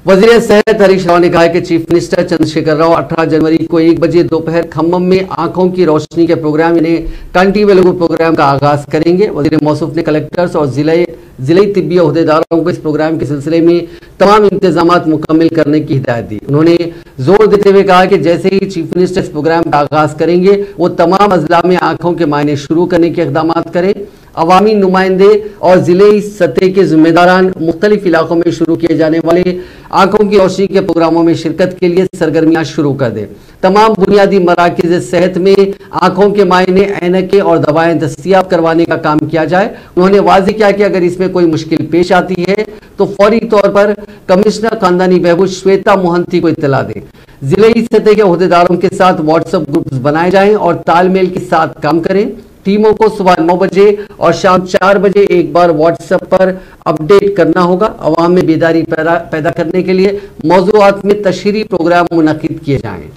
वजीर सेहत हरीश राव ने कहा कि चीफ मिनिस्टर चंद्रशेखर राव 18 जनवरी को 1 बजे दोपहर खम्मम में आंखों की रोशनी के प्रोग्राम यानी कंटी वेलुगु प्रोग्राम का आगाज करेंगे। वजीर मौसूफ ने कलेक्टर्स और जिले तिब्बी अहदेदारों को इस प्रोग्राम के सिलसिले में तमाम इंतजाम मुकम्मल करने की हिदायत दी। उन्होंने जोर देते हुए कहा कि जैसे ही चीफ मिनिस्टर इस प्रोग्राम का आगाज करेंगे वो तमाम अजला में आंखों के मायने शुरू करने के इकदाम करें। अवामी नुमाइंदे और जिले सतह के जिम्मेदारान मुख्तलिफ इलाकों में शुरू किए जाने वाले आंखों की रोशनी के प्रोग्रामों में शिरकत के लिए सरगर्मियां शुरू कर दें। तमाम बुनियादी मराकिज़ सेहत में आंखों के मायने, ऐनकें और दवाएं दस्तियाब करवाने का काम किया जाए। उन्होंने वाज़ेह किया कि अगर इसमें कोई मुश्किल पेश आती है तो फौरी तौर पर कमिश्नर खानदानी बहबूद श्वेता मोहंती को इत्तला दें। जिले सतह के अहदेदारों के साथ व्हाट्सएप ग्रुप्स बनाए जाएं और तालमेल के साथ काम करें। टीमों को सुबह 9 बजे और शाम 4 बजे एक बार व्हाट्सएप पर अपडेट करना होगा। अवाम में बेदारी पैदा करने के लिए मौज़ूआत में तशहीरी प्रोग्राम मुनक़िद किए जाएं।